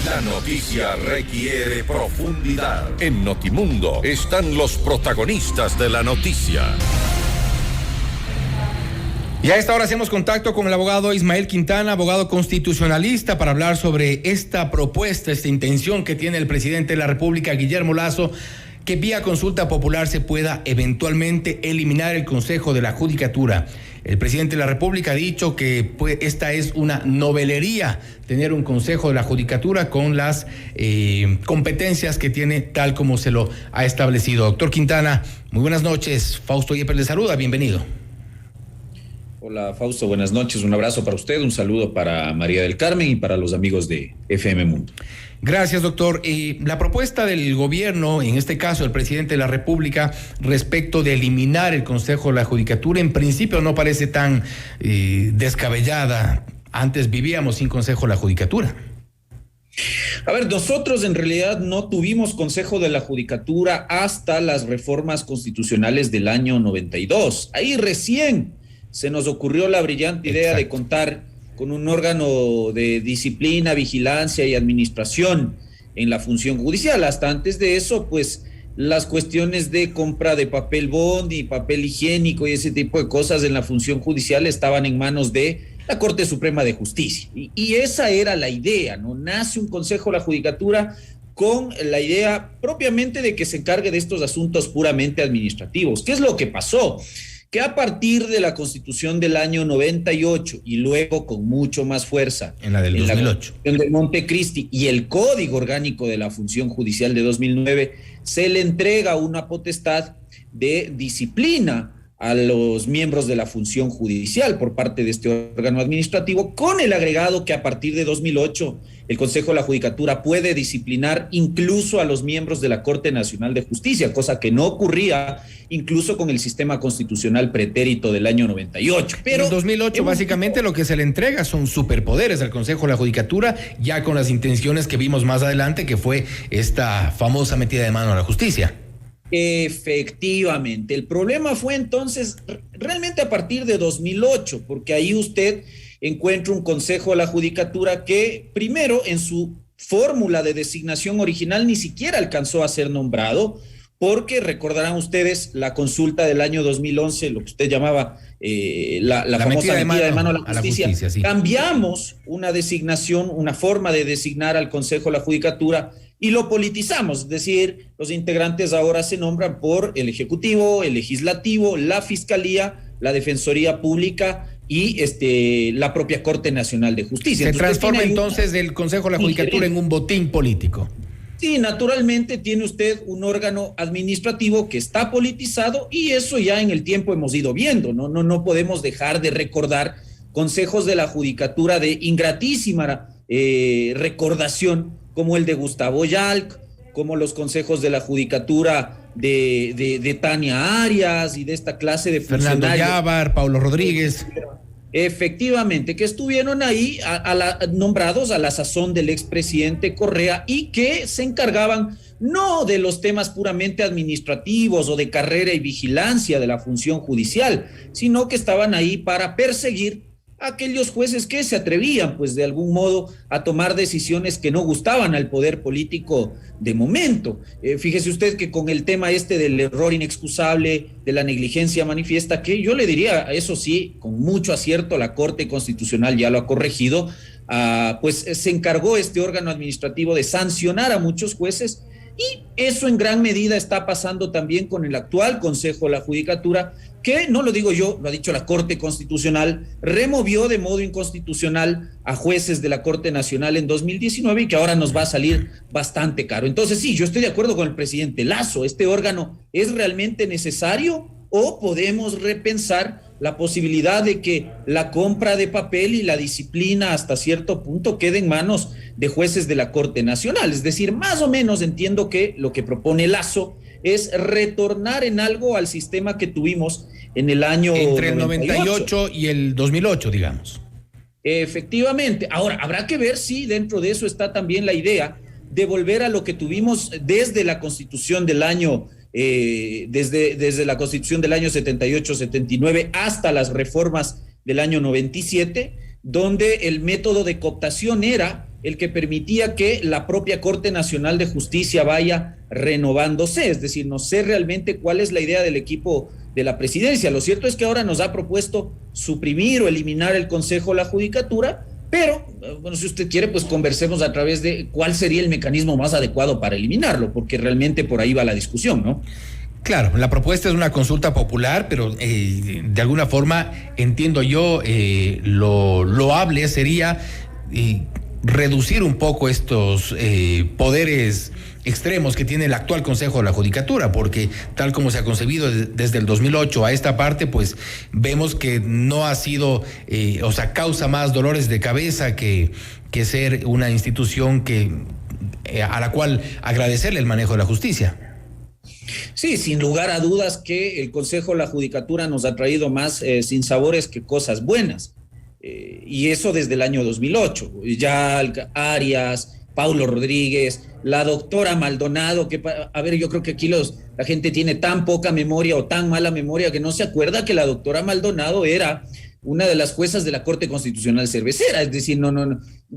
La noticia requiere profundidad. En Notimundo están los protagonistas de la noticia. Y a esta hora hacemos contacto con el abogado Ismael Quintana, abogado constitucionalista, para hablar sobre esta propuesta, esta intención que tiene el presidente de la República, Guillermo Lasso, que vía consulta popular se pueda eventualmente eliminar el Consejo de la Judicatura. El presidente de la República ha dicho que esta es una novelería, tener un Consejo de la Judicatura con las competencias que tiene tal como se lo ha establecido. Doctor Quintana, muy buenas noches. Fausto Yepes le saluda, bienvenido. Hola Fausto, buenas noches, un abrazo para usted, un saludo para María del Carmen y para los amigos de FM Mundo. Gracias, doctor. La propuesta del gobierno, en este caso el presidente de la República, respecto de eliminar el Consejo de la Judicatura, en principio no parece tan descabellada. Antes vivíamos sin Consejo de la Judicatura. A ver, nosotros en realidad no tuvimos Consejo de la Judicatura hasta las reformas constitucionales del año 92. Ahí recién se nos ocurrió la brillante idea de contar con un órgano de disciplina, vigilancia y administración en la función judicial. Hasta antes de eso, pues las cuestiones de compra de papel bond y papel higiénico y ese tipo de cosas en la función judicial estaban en manos de la Corte Suprema de Justicia. Y esa era la idea, ¿no? Nace un Consejo de la Judicatura con la idea propiamente de que se encargue de estos asuntos puramente administrativos. ¿Qué es lo que pasó? Que a partir de la Constitución del año 98 y luego con mucho más fuerza en la del 2008, la Constitución de Montecristi y el Código Orgánico de la Función Judicial de 2009, se le entrega una potestad de disciplina a los miembros de la función judicial por parte de este órgano administrativo, con el agregado que a partir de 2008 el Consejo de la Judicatura puede disciplinar incluso a los miembros de la Corte Nacional de Justicia, cosa que no ocurría incluso con el sistema constitucional pretérito del año 98. Pero en 2008 básicamente lo que se le entrega son superpoderes al Consejo de la Judicatura, ya con las intenciones que vimos más adelante, que fue esta famosa metida de mano a la justicia. Efectivamente, el problema fue entonces realmente a partir de 2008, porque ahí usted encuentra un Consejo de la Judicatura que primero en su fórmula de designación original ni siquiera alcanzó a ser nombrado, porque recordarán ustedes la consulta del año 2011, lo que usted llamaba la famosa metida de mano a la justicia, sí. Cambiamos una designación, una forma de designar al Consejo de la Judicatura y lo politizamos, es decir, los integrantes ahora se nombran por el Ejecutivo, el Legislativo, la Fiscalía, la Defensoría Pública y la propia Corte Nacional de Justicia. Se transforma entonces el Consejo de la Judicatura en un botín político. Sí, naturalmente tiene usted un órgano administrativo que está politizado y eso ya en el tiempo hemos ido viendo, no podemos dejar de recordar consejos de la Judicatura de ingratísima recordación, como el de Gustavo Yalc, como los consejos de la Judicatura de Tania Arias y de esta clase de funcionarios. Fernando Llávar, Paulo Rodríguez. Efectivamente, que estuvieron ahí nombrados a la sazón del expresidente Correa y que se encargaban no de los temas puramente administrativos o de carrera y vigilancia de la función judicial, sino que estaban ahí para perseguir a aquellos jueces que se atrevían, pues de algún modo, a tomar decisiones que no gustaban al poder político de momento. Fíjese usted que con el tema del error inexcusable, de la negligencia manifiesta, que yo le diría, eso sí, con mucho acierto, la Corte Constitucional ya lo ha corregido, pues se encargó este órgano administrativo de sancionar a muchos jueces. Y eso en gran medida está pasando también con el actual Consejo de la Judicatura, que no lo digo yo, lo ha dicho la Corte Constitucional, removió de modo inconstitucional a jueces de la Corte Nacional en 2019 y que ahora nos va a salir bastante caro. Entonces sí, yo estoy de acuerdo con el presidente Lasso, ¿este órgano es realmente necesario o podemos repensar la posibilidad de que la compra de papel y la disciplina hasta cierto punto quede en manos de jueces de la Corte Nacional? Es decir, más o menos entiendo que lo que propone Lasso es retornar en algo al sistema que tuvimos en el año entre el 98 y el 2008, digamos. Efectivamente. Ahora, habrá que ver si dentro de eso está también la idea de volver a lo que tuvimos desde la Constitución del año desde la Constitución del año 78-79 hasta las reformas del año 97, donde el método de cooptación era el que permitía que la propia Corte Nacional de Justicia vaya renovándose. Es decir, no sé realmente cuál es la idea del equipo de la presidencia. Lo cierto es que ahora nos ha propuesto suprimir o eliminar el Consejo de la Judicatura, pero, bueno, si usted quiere, pues conversemos a través de cuál sería el mecanismo más adecuado para eliminarlo, porque realmente por ahí va la discusión, ¿no? Claro, la propuesta es una consulta popular, pero de alguna forma, entiendo yo, lo loable sería reducir un poco estos poderes extremos que tiene el actual Consejo de la Judicatura, porque tal como se ha concebido desde el 2008 a esta parte, pues vemos que no ha sido, causa más dolores de cabeza que ser una institución a la cual agradecerle el manejo de la justicia. Sí, sin lugar a dudas que el Consejo de la Judicatura nos ha traído más sinsabores que cosas buenas. Y eso desde el año 2008. Ya Arias, Paulo Rodríguez, la doctora Maldonado, que, a ver, yo creo que aquí la gente tiene tan poca memoria o tan mala memoria que no se acuerda que la doctora Maldonado era una de las juezas de la Corte Constitucional Cervecera. Es decir, no,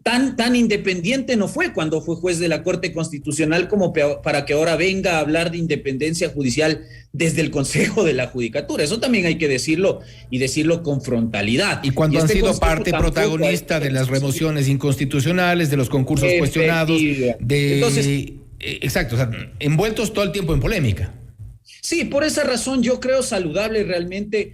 tan independiente no fue cuando fue juez de la Corte Constitucional como para que ahora venga a hablar de independencia judicial desde el Consejo de la Judicatura. Eso también hay que decirlo, y decirlo con frontalidad. Y cuando han sido parte protagonista de las remociones inconstitucionales, de los concursos cuestionados, entonces, exacto, o sea, envueltos todo el tiempo en polémica. Sí, por esa razón yo creo saludable realmente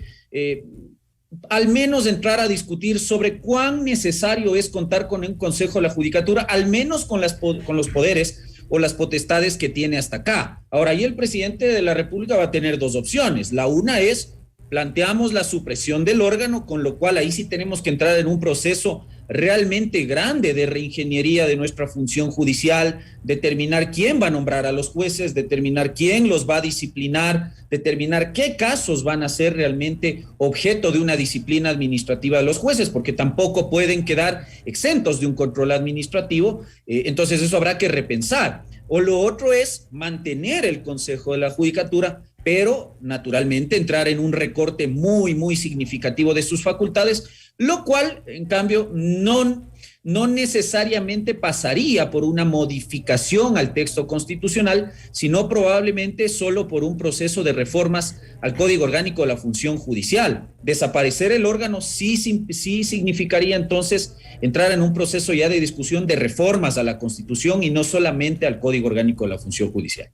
al menos entrar a discutir sobre cuán necesario es contar con un Consejo de la Judicatura, al menos con los poderes o las potestades que tiene hasta acá. Ahora, ahí el presidente de la República va a tener dos opciones. La una es, planteamos la supresión del órgano, con lo cual ahí sí tenemos que entrar en un proceso realmente grande de reingeniería de nuestra función judicial, determinar quién va a nombrar a los jueces, determinar quién los va a disciplinar, determinar qué casos van a ser realmente objeto de una disciplina administrativa de los jueces, porque tampoco pueden quedar exentos de un control administrativo. Entonces eso habrá que repensar. O lo otro es mantener el Consejo de la Judicatura, pero naturalmente entrar en un recorte muy, muy significativo de sus facultades, lo cual, en cambio, no necesariamente pasaría por una modificación al texto constitucional, sino probablemente solo por un proceso de reformas al Código Orgánico de la Función Judicial. Desaparecer el órgano sí significaría entonces entrar en un proceso ya de discusión de reformas a la Constitución y no solamente al Código Orgánico de la Función Judicial.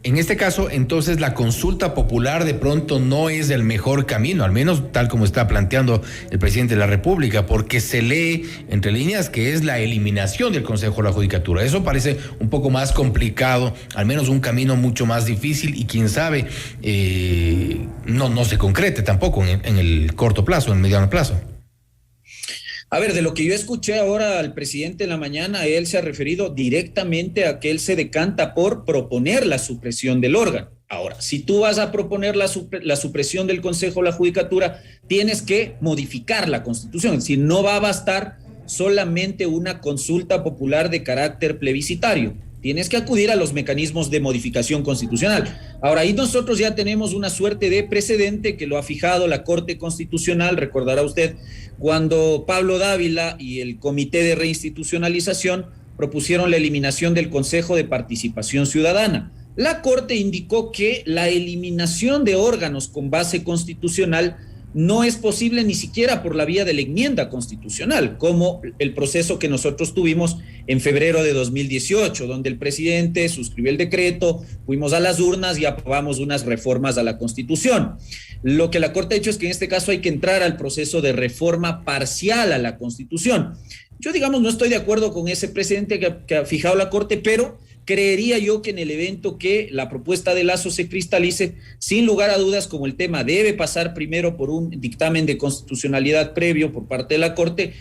En este caso, entonces, la consulta popular de pronto no es el mejor camino, al menos tal como está planteando el presidente de la República, porque se lee entre líneas que es la eliminación del Consejo de la Judicatura. Eso parece un poco más complicado, al menos un camino mucho más difícil y quién sabe, no se concrete tampoco en el corto plazo, en el mediano plazo. A ver, de lo que yo escuché ahora al presidente en la mañana, él se ha referido directamente a que él se decanta por proponer la supresión del órgano. Ahora, si tú vas a proponer la supresión del Consejo de la Judicatura, tienes que modificar la Constitución. Es decir, no va a bastar solamente una consulta popular de carácter plebiscitario. Tienes que acudir a los mecanismos de modificación constitucional. Ahora, ahí nosotros ya tenemos una suerte de precedente que lo ha fijado la Corte Constitucional, recordará usted, cuando Pablo Dávila y el Comité de Reinstitucionalización propusieron la eliminación del Consejo de Participación Ciudadana. La Corte indicó que la eliminación de órganos con base constitucional no es posible ni siquiera por la vía de la enmienda constitucional, como el proceso que nosotros tuvimos en febrero de 2018, donde el presidente suscribió el decreto, fuimos a las urnas y aprobamos unas reformas a la Constitución. Lo que la Corte ha dicho es que en este caso hay que entrar al proceso de reforma parcial a la Constitución. Yo, digamos, no estoy de acuerdo con ese precedente que ha fijado la Corte, pero creería yo que en el evento que la propuesta de Lasso se cristalice, sin lugar a dudas, como el tema debe pasar primero por un dictamen de constitucionalidad previo por parte de la Corte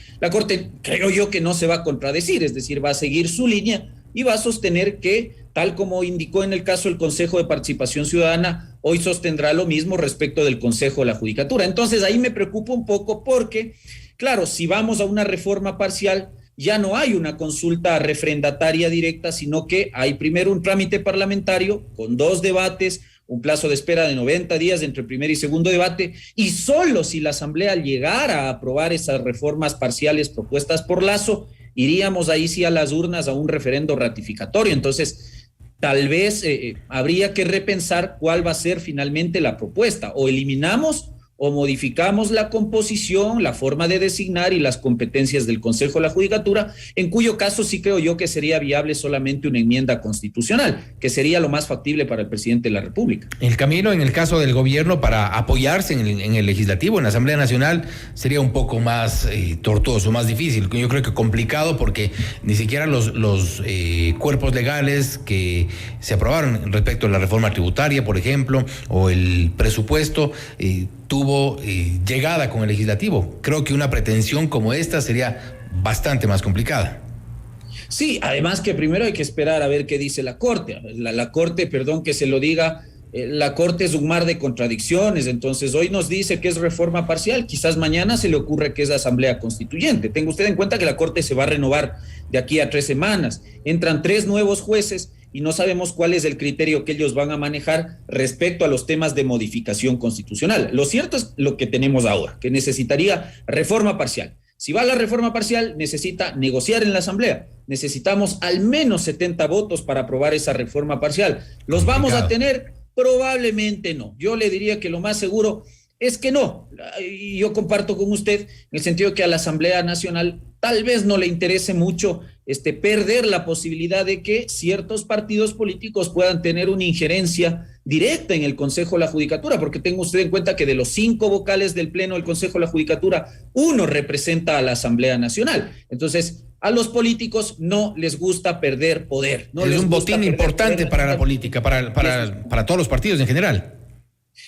creo yo que no se va a contradecir, es decir, va a seguir su línea y va a sostener que, tal como indicó en el caso del Consejo de Participación Ciudadana, hoy sostendrá lo mismo respecto del Consejo de la Judicatura. Entonces ahí me preocupa un poco porque, claro, si vamos a una reforma parcial, ya no hay una consulta refrendataria directa, sino que hay primero un trámite parlamentario con 2 debates, un plazo de espera de 90 días entre primer y segundo debate, y solo si la Asamblea llegara a aprobar esas reformas parciales propuestas por Lasso, iríamos ahí sí a las urnas a un referendo ratificatorio. Entonces, tal vez habría que repensar cuál va a ser finalmente la propuesta. O eliminamos o modificamos la composición, la forma de designar y las competencias del Consejo de la Judicatura, en cuyo caso sí creo yo que sería viable solamente una enmienda constitucional, que sería lo más factible para el presidente de la República. El camino, en el caso del gobierno, para apoyarse en el legislativo, en la Asamblea Nacional, sería un poco más tortuoso, más difícil. Yo creo que complicado, porque ni siquiera los cuerpos legales que se aprobaron respecto a la reforma tributaria, por ejemplo, o el presupuesto, tuvo llegada con el legislativo. Creo que una pretensión como esta sería bastante más complicada. Sí, además que primero hay que esperar a ver qué dice la Corte. La Corte, perdón que se lo diga, la Corte es un mar de contradicciones. Entonces hoy nos dice que es reforma parcial, quizás mañana se le ocurre que es asamblea constituyente. Tenga usted en cuenta que la Corte se va a renovar de aquí a 3 semanas. Entran 3 nuevos jueces y no sabemos cuál es el criterio que ellos van a manejar respecto a los temas de modificación constitucional. Lo cierto es lo que tenemos ahora, que necesitaría reforma parcial. Si va a la reforma parcial, necesita negociar en la Asamblea. Necesitamos al menos 70 votos para aprobar esa reforma parcial. ¿Los vamos a tener? Probablemente no. Yo le diría que lo más seguro es que no. Y yo comparto con usted en el sentido que a la Asamblea Nacional tal vez no le interese mucho perder la posibilidad de que ciertos partidos políticos puedan tener una injerencia directa en el Consejo de la Judicatura, porque tenga usted en cuenta que de los 5 vocales del Pleno del Consejo de la Judicatura, 1 representa a la Asamblea Nacional. Entonces, a los políticos no les gusta perder poder. No es les un botín importante para la política, para todos los partidos en general.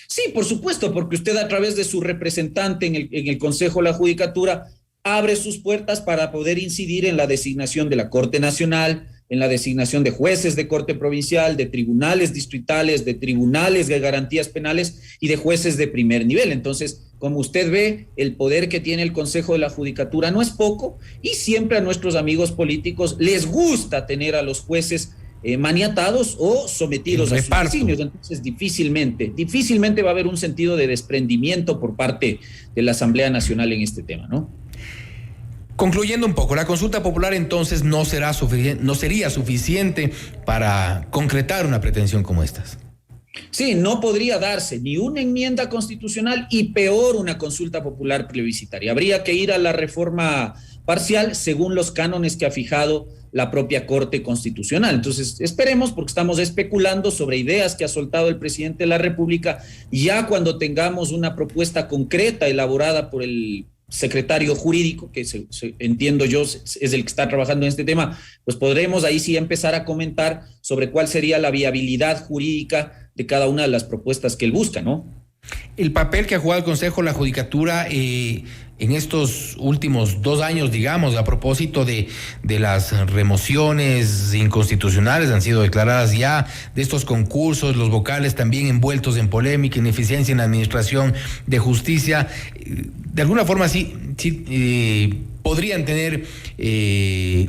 Sí, por supuesto, porque usted a través de su representante en el Consejo de la Judicatura abre sus puertas para poder incidir en la designación de la Corte Nacional, en la designación de jueces de Corte Provincial, de tribunales distritales, de tribunales de garantías penales y de jueces de primer nivel. Entonces, como usted ve, el poder que tiene el Consejo de la Judicatura no es poco, y siempre a nuestros amigos políticos les gusta tener a los jueces maniatados o sometidos a sus designios. Entonces difícilmente va a haber un sentido de desprendimiento por parte de la Asamblea Nacional en este tema, ¿no? Concluyendo un poco, la consulta popular entonces no sería suficiente para concretar una pretensión como estas. Sí, no podría darse ni una enmienda constitucional y peor una consulta popular plebiscitaria. Habría que ir a la reforma parcial según los cánones que ha fijado la propia Corte Constitucional. Entonces, esperemos, porque estamos especulando sobre ideas que ha soltado el presidente de la República. Ya cuando tengamos una propuesta concreta elaborada por el secretario jurídico, que entiendo yo es el que está trabajando en este tema, pues podremos ahí sí empezar a comentar sobre cuál sería la viabilidad jurídica de cada una de las propuestas que él busca, ¿no? El papel que ha jugado el Consejo de la Judicatura en estos últimos 2 años, digamos, a propósito de las remociones inconstitucionales, han sido declaradas ya, de estos concursos, los vocales también envueltos en polémica, ineficiencia en la administración de justicia, de alguna forma sí podrían tener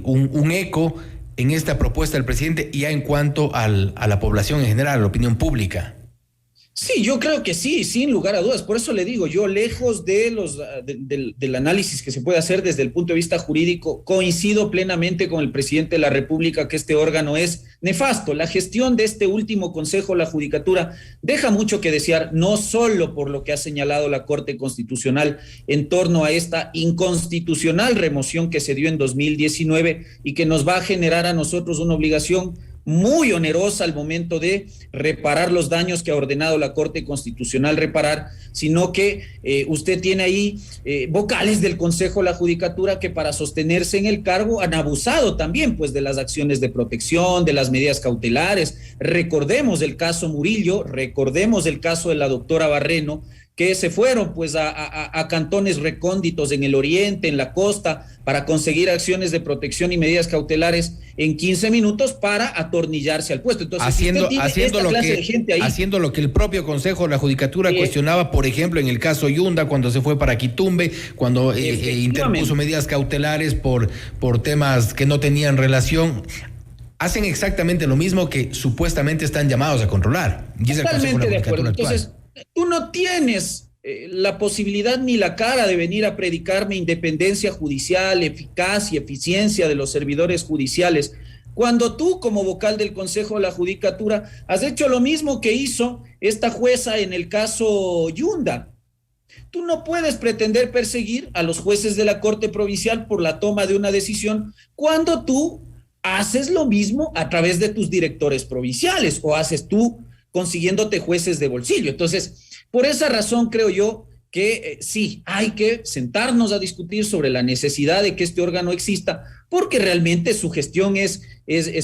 un eco en esta propuesta del presidente, ya en cuanto a la población en general, a la opinión pública. Sí, yo creo que sí, sin lugar a dudas. Por eso le digo, yo lejos del análisis que se puede hacer desde el punto de vista jurídico, coincido plenamente con el presidente de la República que este órgano es nefasto. La gestión de este último Consejo de la Judicatura deja mucho que desear, no solo por lo que ha señalado la Corte Constitucional en torno a esta inconstitucional remoción que se dio en 2019 y que nos va a generar a nosotros una obligación muy onerosa al momento de reparar los daños que ha ordenado la Corte Constitucional reparar, sino que usted tiene ahí vocales del Consejo de la Judicatura que para sostenerse en el cargo han abusado también pues de las acciones de protección, de las medidas cautelares. Recordemos el caso Murillo, recordemos el caso de la doctora Barreno, que se fueron pues a cantones recónditos en el oriente, en la costa, para conseguir acciones de protección y medidas cautelares en 15 minutos para atornillarse al puesto. Entonces, haciendo lo que el propio Consejo de la Judicatura cuestionaba, por ejemplo, en el caso Yunda, cuando se fue para Quitumbe, cuando interpuso medidas cautelares por temas que no tenían relación. Hacen exactamente lo mismo que supuestamente están llamados a controlar. Totalmente de acuerdo. Entonces, tú no tienes la posibilidad ni la cara de venir a predicarme independencia judicial, eficacia, eficiencia de los servidores judiciales, cuando tú, como vocal del Consejo de la Judicatura, has hecho lo mismo que hizo esta jueza en el caso Yunda. Tú no puedes pretender perseguir a los jueces de la Corte Provincial por la toma de una decisión cuando tú haces lo mismo a través de tus directores provinciales o haces tú consiguiéndote jueces de bolsillo. Entonces, por esa razón creo yo que sí, hay que sentarnos a discutir sobre la necesidad de que este órgano exista, porque realmente su gestión es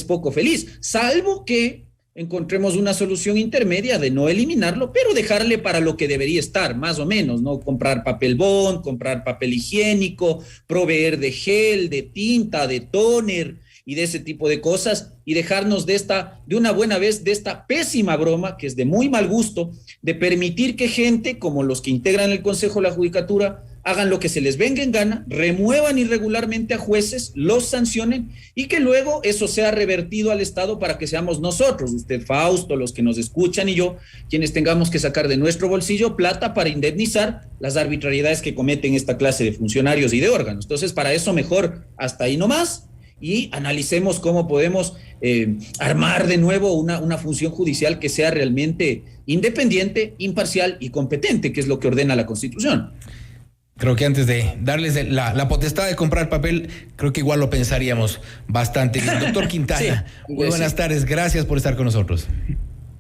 poco feliz, salvo que encontremos una solución intermedia de no eliminarlo, pero dejarle para lo que debería estar, más o menos, ¿no? Comprar papel bond, comprar papel higiénico, proveer de gel, de tinta, de tóner y de ese tipo de cosas, y dejarnos de una buena vez, de esta pésima broma, que es de muy mal gusto, de permitir que gente como los que integran el Consejo de la Judicatura hagan lo que se les venga en gana, remuevan irregularmente a jueces, los sancionen y que luego eso sea revertido al Estado para que seamos nosotros, usted, Fausto, los que nos escuchan y yo, quienes tengamos que sacar de nuestro bolsillo plata para indemnizar las arbitrariedades que cometen esta clase de funcionarios y de órganos. Entonces, para eso mejor hasta ahí nomás, y analicemos cómo podemos armar de nuevo una función judicial que sea realmente independiente, imparcial y competente, que es lo que ordena la Constitución. Creo que antes de darles la potestad de comprar papel, creo que igual lo pensaríamos bastante bien. Doctor Quintana, sí, muy buenas tardes, gracias por estar con nosotros.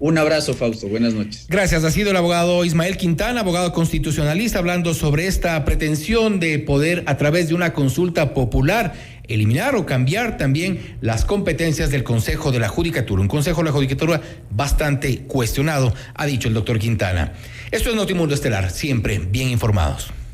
Un abrazo, Fausto. Buenas noches. Gracias. Ha sido el abogado Ismael Quintana, abogado constitucionalista, hablando sobre esta pretensión de poder, a través de una consulta popular, eliminar o cambiar también las competencias del Consejo de la Judicatura. Un Consejo de la Judicatura bastante cuestionado, ha dicho el doctor Quintana. Esto es Notimundo Estelar, siempre bien informados.